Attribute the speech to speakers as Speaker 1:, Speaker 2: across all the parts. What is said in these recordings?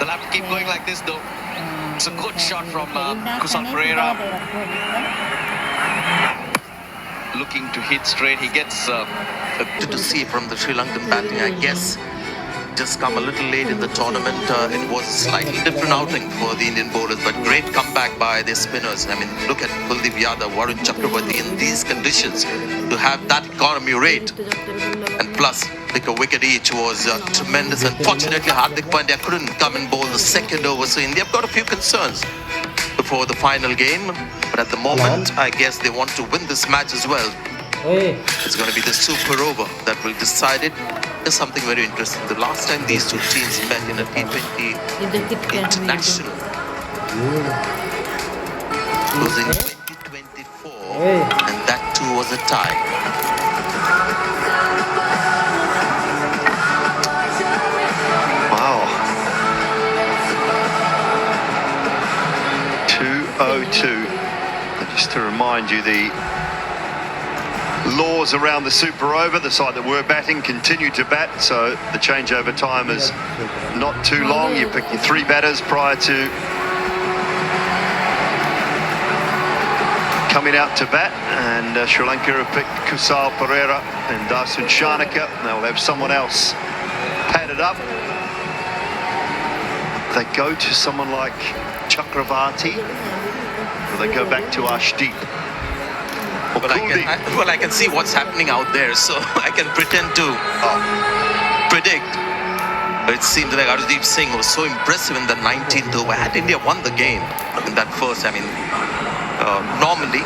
Speaker 1: They'll have to keep going like this though. It's a good shot from Kusal Pereira. Looking to hit straight. He gets
Speaker 2: To see from the Sri Lankan batting, I guess, just come a little late in the tournament. It was a slightly different outing for the Indian bowlers, but great comeback by their spinners. I mean, look at Kuldeep Yadav, Varun Chakravarti in these conditions to have that economy rate and plus pick a wicket each was tremendous. Unfortunately, Hardik Pandya couldn't come and bowl the second over, so India have got a few concerns before the final game. But at the moment, I guess they want to win this match as well. It's going to be the super over that will decide it. There's something very interesting. The last time these two teams met in a T20 international was in 2024, and that too was a tie.
Speaker 3: Wow. 2:02. And just to remind you, the laws around the super over, the side that were batting continued to bat, so the changeover time is not too long. You pick your three batters prior to coming out to bat, and Sri Lanka have picked Kusal Pereira and Dasun Shanaka. They'll have someone else padded up. They go to someone like Chakravarti, or they go back to Ashdeep.
Speaker 2: Well, I can see what's happening out there, so I can pretend to predict. But it seems like Arshdeep Singh was so impressive in the 19th over. Had India won the game in that first, I mean, normally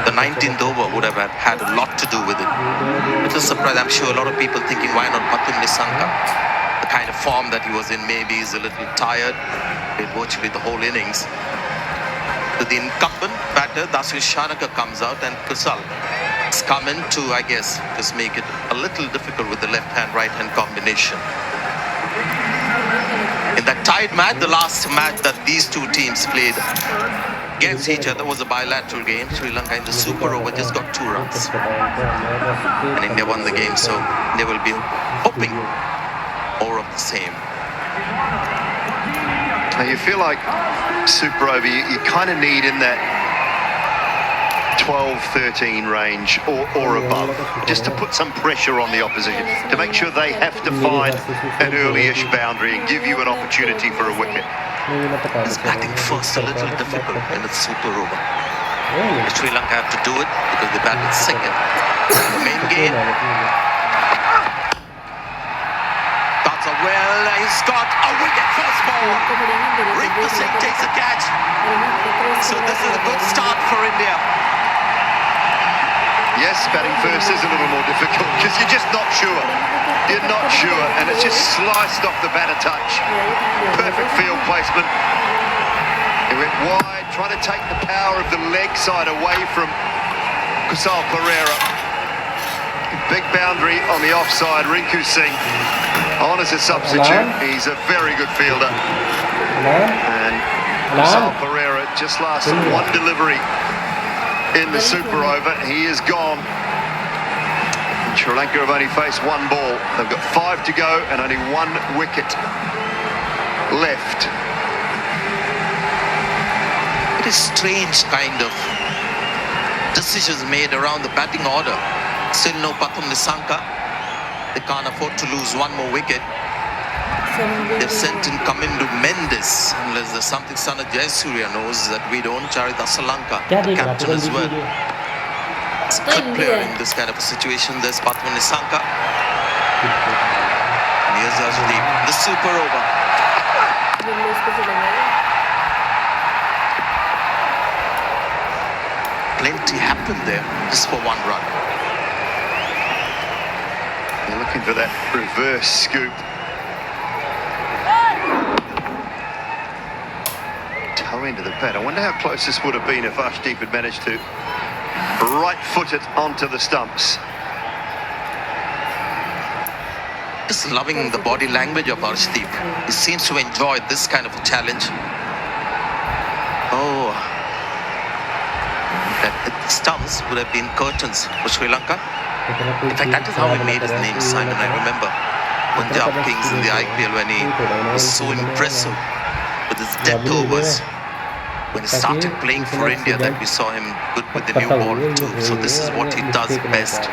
Speaker 2: the 19th over would have had a lot to do with it. It's a surprise. I'm sure a lot of people thinking, why not Pathum Nissanka? The kind of form that he was in, maybe he's a little tired. Played virtually the whole innings. The incumbent batter, Dasun Shanaka, comes out, and Kusal has come in to, I guess, just make it a little difficult with the left-hand, right-hand combination. In that tied match, the last match that these two teams played against each other was a bilateral game. Sri Lanka in the super over just got 2 runs. And India won the game, so they will be hoping more of the same.
Speaker 3: Now you feel like super over, you kind of need in that 12-13 range or above, just to put some pressure on the opposition, to make sure they have to find an early-ish boundary and give you an opportunity for a wicket.
Speaker 2: Is batting first a little difficult in the super over? Sri Lanka have to do it because they batted second. The main game. That's a he's got a wicket first ball. Rinku Singh takes a catch. So this is a good start for India.
Speaker 3: Yes, batting first is a little more difficult because you're just not sure. You're not sure, and it's just sliced off the batter touch. Perfect field placement. It went wide, trying to take the power of the leg side away from Kusal Pereira. Big boundary on the offside. Rinku Singh on as a substitute. He's a very good fielder. And Kusal Pereira just lasted one delivery in the super over. He is gone. And Sri Lanka have only faced one ball. They've got 5 to go and only 1 wicket left.
Speaker 2: It is strange kind of decisions made around the batting order. Still no Pathum Nissanka. They can't afford to lose 1 more wicket. They've sent in Kamindu Mendes, unless there's something Sana Jayasuriya knows that we don't. Charita Salanka, the captain as well. It's a good player in this kind of a situation. There's Pathum Nissanka. And here's Arshdeep, the super over. Plenty happened there, just for 1 run.
Speaker 3: They're looking for that reverse scoop. Toe into the pad. I wonder how close this would have been if Arshdeep had managed to right-foot it onto the stumps.
Speaker 2: Just loving the body language of Arshdeep. He seems to enjoy this kind of a challenge. Oh, that stumps would have been curtains for Sri Lanka. In fact, that is how he made his name, Simon, I remember. Punjab Kings in the IPL when he was so impressive with his death overs. When he started playing for India, that we saw him good with the new ball too. So this is what he does best.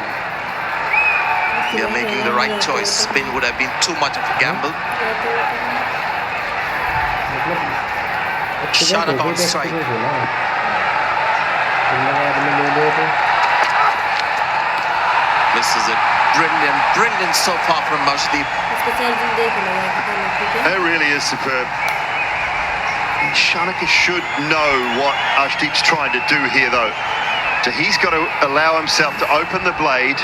Speaker 2: They are making the right choice. Spin would have been too much of a gamble. Shanaka on strike. Misses it. Brilliant so far from Arshdeep.
Speaker 3: That really is superb. Shanaka should know what Arshdeep's trying to do here, though. So he's got to allow himself to open the blade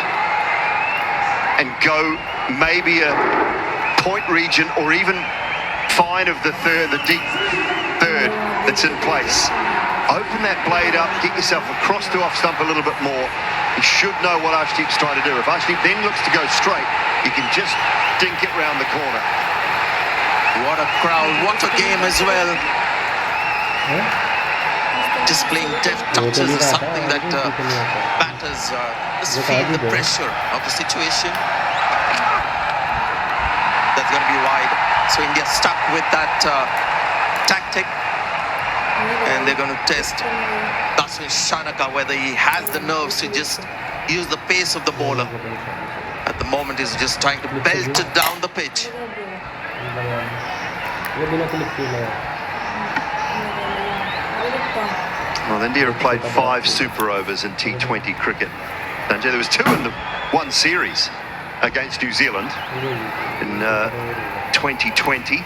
Speaker 3: and go maybe a point region or even fine of the deep third that's in place. Open that blade up, get yourself across to off stump a little bit more. You should know what Arshdeep's trying to do. If Arshdeep then looks to go straight, you can just dink it round the corner.
Speaker 2: What a crowd, what a game as well. Just playing deft touches is something that batters just feel the pressure of the situation. That's going to be wide. So India stuck with that tactic. And they're going to test Darshan Shanaka whether he has the nerves to just use the pace of the bowler. At the moment he's just trying to belt it down the pitch.
Speaker 3: Well, India have played 5 super overs in T20 cricket. Sanjay, there was 2 in the one series against New Zealand in 2020.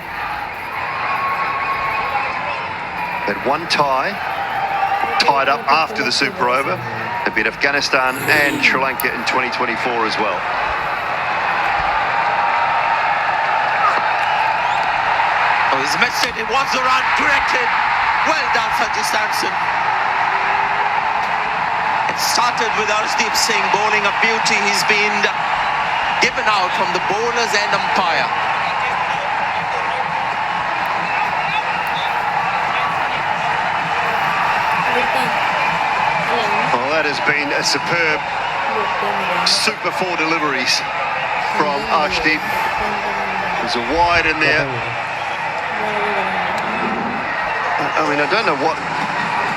Speaker 3: They had 1 tie, tied up after the super over. They beat Afghanistan and Sri Lanka in 2024 as well.
Speaker 2: Oh, he's missed it. It was the run, directed. Well done, Sanju Samson. It started with Arshdeep Singh bowling a beauty. He's been given out from the bowlers and umpire.
Speaker 3: Well, that has been a superb super 4 deliveries from Arshdeep. There's a wide in there. I mean, I don't know what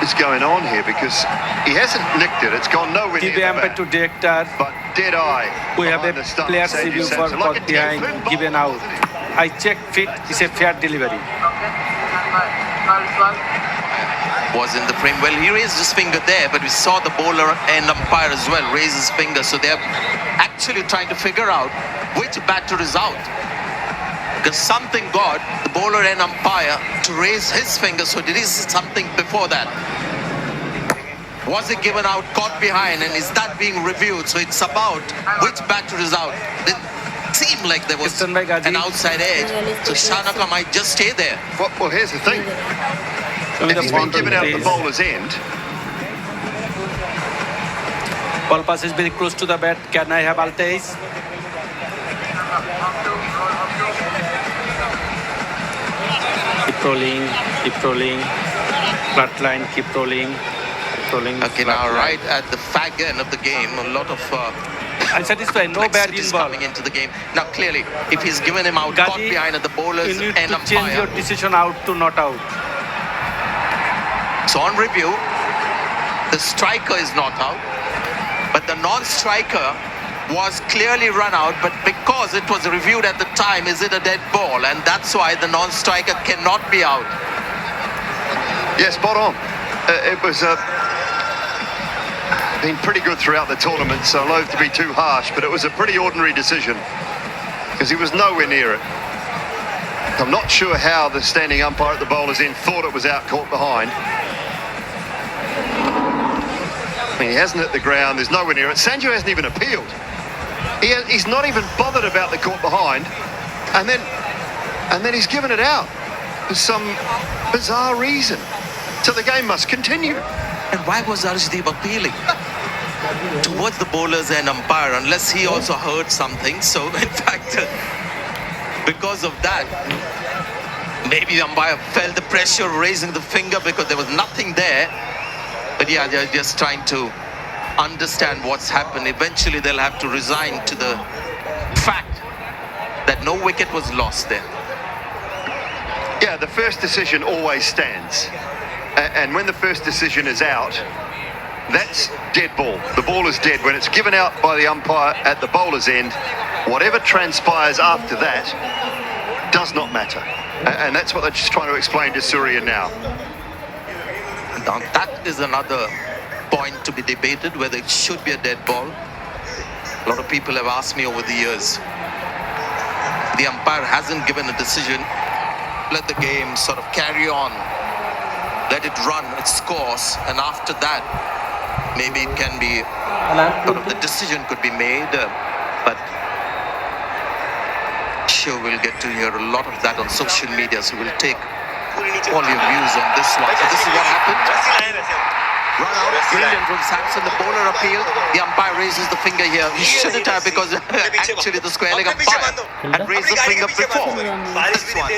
Speaker 3: is going on here because he hasn't nicked it. It's gone nowhere near the bat.
Speaker 4: To director,
Speaker 3: But dead eye.
Speaker 4: we have a
Speaker 3: behind the stump,
Speaker 4: player's
Speaker 3: Sanju
Speaker 4: review for
Speaker 3: Samson. Like a
Speaker 4: caught behind,
Speaker 3: 10-foot ball,
Speaker 4: given out.
Speaker 3: wasn't it?
Speaker 4: I checked fit, it's a fair delivery.
Speaker 2: Was in the frame. Well, he raised his finger there, but we saw the bowler and umpire as well raise his finger. So they're actually trying to figure out which batter is out. Because something got the bowler and umpire to raise his finger. So did he see something before that? Was it given out, caught behind, and is that being reviewed? So it's about which batter is out. It seemed like there was an outside edge. So Shanaka might just stay there.
Speaker 3: Well, here's the thing. If he's been given out the bowler's end,
Speaker 4: Ball pass is very close to the bat. Can I have Altais? Keep rolling. Flat line, keep rolling.
Speaker 2: Okay, now right at the fag end of the game, a lot of
Speaker 4: I'm satisfied, no bad
Speaker 2: complexities
Speaker 4: in ball.
Speaker 2: coming into the game. Now clearly, if he's given him out, caught
Speaker 4: Gaji,
Speaker 2: behind at the bowlers
Speaker 4: you need
Speaker 2: and
Speaker 4: to change your
Speaker 2: umpire.
Speaker 4: decision out to not out.
Speaker 2: So on review, the striker is not out, but the non-striker was clearly run out, but because it was reviewed at the time, is it a dead ball? And that's why the non-striker cannot be out.
Speaker 3: yeah, spot on. It was been pretty good throughout the tournament, so loath to be too harsh, but it was a pretty ordinary decision because he was nowhere near it. I'm not sure how the standing umpire at the bowler's end thought it was out, caught behind. I mean, he hasn't hit the ground, there's nowhere near it. Sanju hasn't even appealed. He's not even bothered about the caught behind, and then he's given it out for some bizarre reason. So the game must continue.
Speaker 2: And why was Arshdeep appealing towards the bowlers and umpire unless he also heard something? So in fact, because of that, maybe the umpire felt the pressure raising the finger because there was nothing there. But yeah, they're just trying to understand what's happened. Eventually they'll have to resign to the fact that no wicket was lost there.
Speaker 3: Yeah, the first decision always stands. And when the first decision is out, that's dead ball. The ball is dead. When it's given out by the umpire at the bowler's end, whatever transpires after that does not matter. And that's what they're just trying to explain to Surya now.
Speaker 2: Now that is another point to be debated, whether it should be a dead ball. A lot of people have asked me over the years. The umpire hasn't given a decision. Let the game sort of carry on. Let it run its course, and after that, maybe it can be sort of the decision could be made. But sure, we'll get to hear a lot of that on social media, so we'll take all your views on this one. So this is what happened. Run out, brilliant from Samson. The bowler appealed. The umpire raises the finger here. He shouldn't have, because actually the square leg umpire had raised the finger before. This one.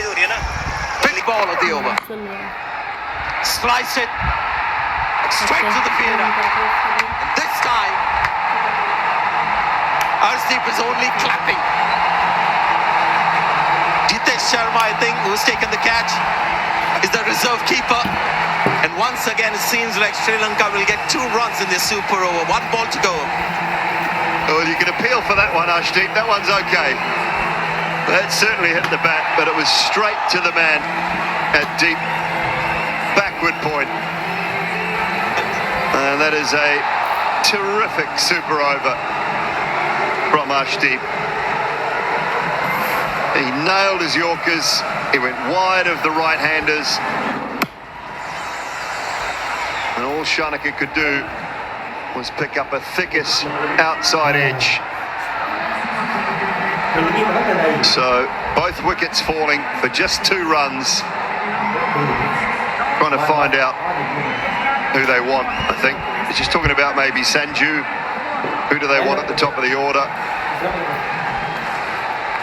Speaker 2: Big ball of the over. Slice it straight to the fielder. And this time, Arshdeep is only clapping. Jitesh Sharma, I think, who's taken the catch, is the reserve keeper. And once again, it seems like Sri Lanka will get 2 runs in this super over. 1 ball to go.
Speaker 3: Well, you can appeal for that one, Arshdeep. That one's okay. That certainly hit the bat, but it was straight to the man at deep backward point. And that is a terrific super over from Arshdeep. He nailed his Yorkers. He went wide of the right-handers. And all Shanaka could do was pick up a thickest outside edge. So both wickets falling for just 2 runs. Trying to find out who they want, I think. He's just talking about maybe Sanju. Who do they want at the top of the order?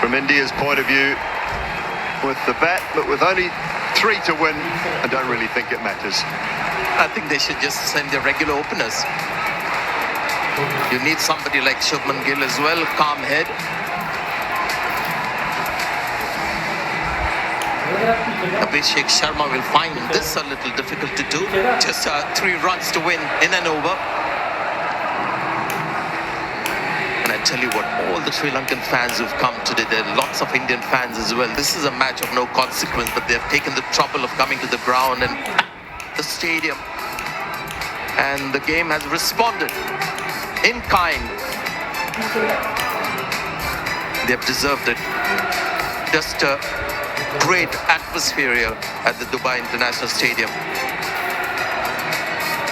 Speaker 3: From India's point of view, with the bat, but with only 3 to win, I don't really think it matters.
Speaker 2: I think they should just send their regular openers. You need somebody like Shubman Gill as well, calm head. Abhishek Sharma will find this a little difficult to do. Just 3 runs to win in and over. And I tell you what, all the Sri Lankan fans who've come today, there are lots of Indian fans as well. This is a match of no consequence, but they've taken the trouble of coming to the ground and the stadium. And the game has responded in kind. They've deserved it. Just a great atmosphere here at the Dubai International Stadium.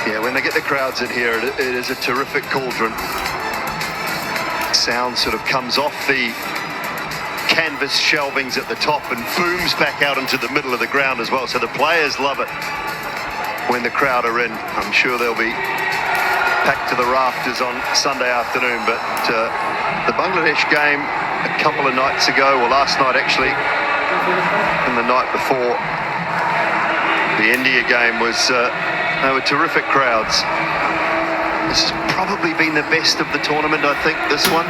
Speaker 3: Yeah, when they get the crowds in here, it is a terrific cauldron. Sound sort of comes off the canvas shelvings at the top and booms back out into the middle of the ground as well. So the players love it when the crowd are in. I'm sure they'll be packed to the rafters on Sunday afternoon. But the Bangladesh game a couple of nights ago, or last night actually, and the night before, the India game was, they were terrific crowds. This has probably been the best of the tournament, I think, this one.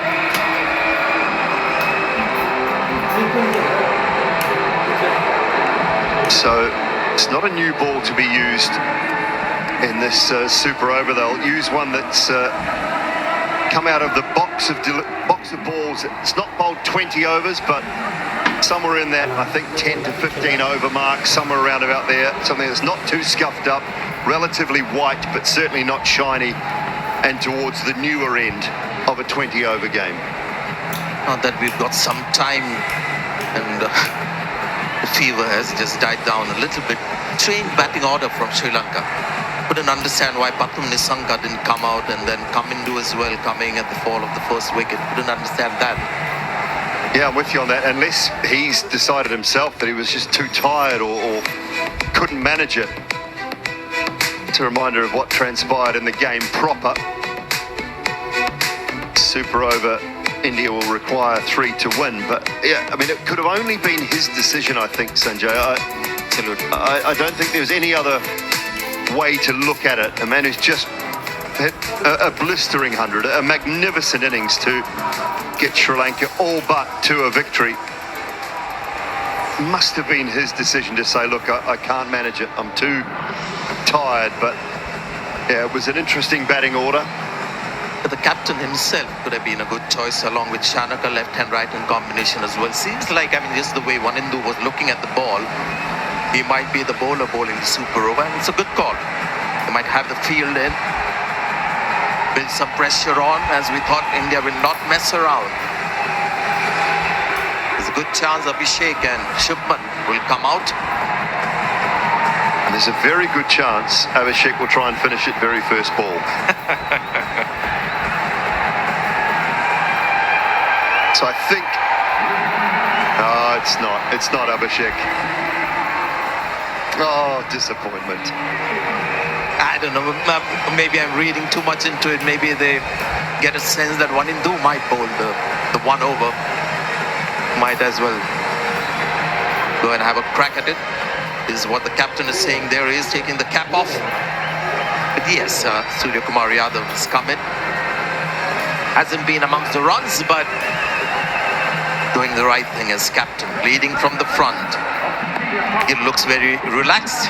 Speaker 3: So it's not a new ball to be used in this super over. They'll use one that's come out of the box of balls. It's not bowled 20 overs, but somewhere in that, I think 10 to 15 over mark, somewhere around about there. Something that's not too scuffed up, relatively white, but certainly not shiny, and towards the newer end of a 20 over game.
Speaker 2: Not that we've got some time, and the fever has just died down a little bit. Trained batting order from Sri Lanka. Couldn't understand why Pathum Nissanka didn't come out, and then Kamindu as well coming at the fall of the first wicket. Couldn't understand that.
Speaker 3: Yeah, I'm with you on that. Unless he's decided himself that he was just too tired or couldn't manage it. It's a reminder of what transpired in the game proper. Super over, India will require 3 to win. But yeah, I mean, it could have only been his decision, I think, Sanjay. I don't think there's any other way to look at it. A man who's just hit a blistering 100, a magnificent innings to get Sri Lanka all but to a victory. must have been his decision to say, look, I can't manage it. I'm too tired. But yeah, it was an interesting batting order.
Speaker 2: But the captain himself could have been a good choice along with Shanaka, left-hand, right-hand combination as well. Seems like, I mean, just the way Wanindu was looking at the ball, he might be the bowler bowling the super over, and it's a good call. They might have the field in, build some pressure on, as we thought India will not mess around. There's a good chance Abhishek and Shubman will come out.
Speaker 3: And there's a very good chance Abhishek will try and finish it very first ball. So I think... No, it's not Abhishek. Oh, disappointment.
Speaker 2: I don't know, maybe I'm reading too much into it. Maybe they get a sense that Wanindu might bowl the one over. Might as well go and have a crack at it. This is what the captain is saying there. He is taking the cap off. But yes, Surya Kumar Yadav has come in. Hasn't been amongst the runs, but doing the right thing as captain, leading from the front. It looks very relaxed,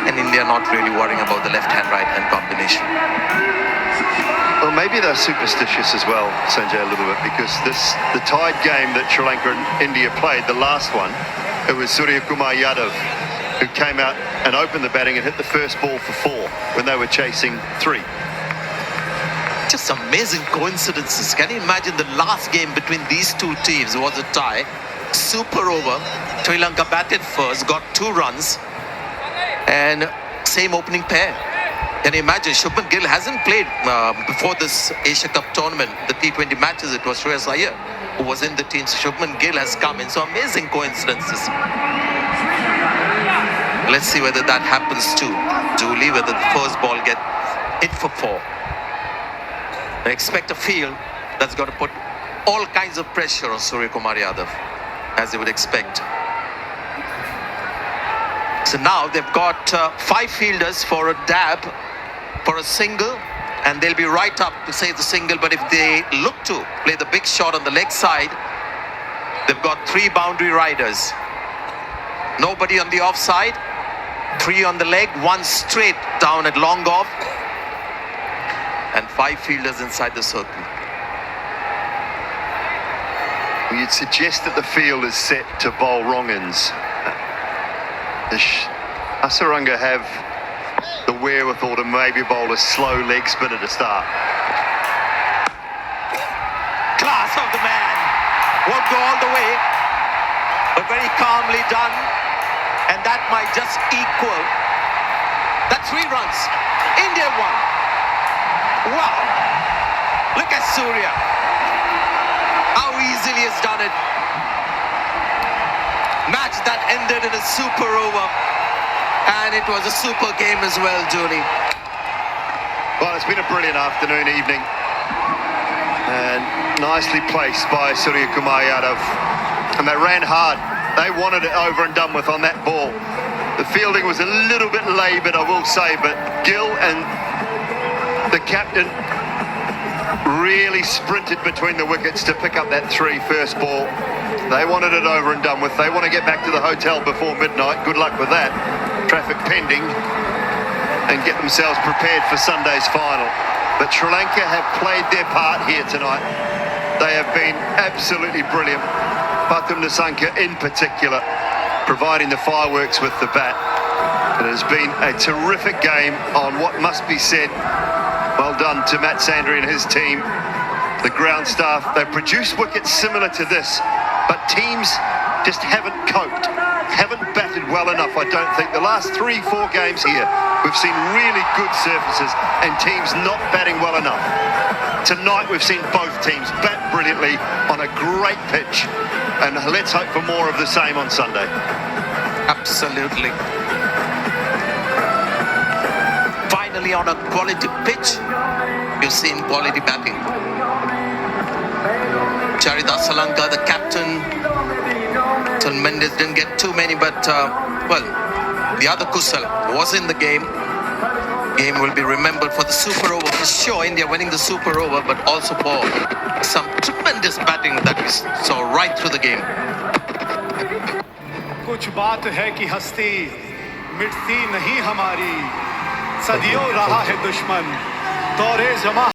Speaker 2: and India not really worrying about the left-hand, right-hand combination.
Speaker 3: Well, maybe they're superstitious as well, Sanjay, a little bit, because the tied game that Sri Lanka and India played, the last one, it was Surya Kumar Yadav who came out and opened the batting and hit the first ball for 4 when they were chasing 3.
Speaker 2: Just amazing coincidences. Can you imagine the last game between these two teams was a tie? Super over. Sri Lanka batted first, got 2 runs, and same opening pair. Can you imagine? Shubman Gill hasn't played before this Asia Cup tournament, the T20 matches. It was Shreyas Iyer who was in the team. So Shubman Gill has come in. So amazing coincidences. Let's see whether that happens to Julie, whether the first ball get hit for 4. I expect a field that's going to put all kinds of pressure on Surya Kumar Yadav, as you would expect. So now they've got 5 fielders for a dab, for a single, and they'll be right up to save the single. But if they look to play the big shot on the leg side, they've got 3 boundary riders. Nobody on the offside, 3 on the leg, 1 straight down at long off, and 5 fielders inside the circle.
Speaker 3: You'd suggest that the field is set to bowl wrong-ins. The Hasaranga have the wherewithal to maybe bowl a slow leg spinner to start.
Speaker 2: Class of the man. Won't go all the way, but very calmly done. And that might just equal that 3 runs. India won. Wow. Look at Surya. How easily he's done it. Match that ended in a super over, and it was a super game as well, Julie.
Speaker 3: Well, it's been a brilliant afternoon, evening, and nicely placed by Surya Kumar Yadav, and they ran hard. They wanted it over and done with on that ball. The fielding was a little bit laboured, I will say, but Gill and the captain really sprinted between the wickets to pick up that 3 first ball. They wanted it over and done with. They want to get back to the hotel before midnight. Good luck with that. Traffic pending, and get themselves prepared for Sunday's final. But Sri Lanka have played their part here tonight. They have been absolutely brilliant. Pathum Nissanka in particular, providing the fireworks with the bat. It has been a terrific game on what must be said. Well done to Matt Sandry and his team. The ground staff, they've produced wickets similar to this, but teams just haven't coped, haven't batted well enough, I don't think. The last 3-4 games here, we've seen really good surfaces and teams not batting well enough. Tonight we've seen both teams bat brilliantly on a great pitch, and let's hope for more of the same on Sunday.
Speaker 2: Absolutely. Finally on a quality pitch, you've seen quality batting. Charita Salanka, the captain. Till Mendes didn't get too many, but well, the other Kusal was in the game. Game will be remembered for the super over for sure. India winning the super over, but also for some tremendous batting that we saw right through the game.
Speaker 5: कुछ बात है कि हस्ती मिटती नहीं हमारी, सदियों रहा है दुश्मन दौरे जमा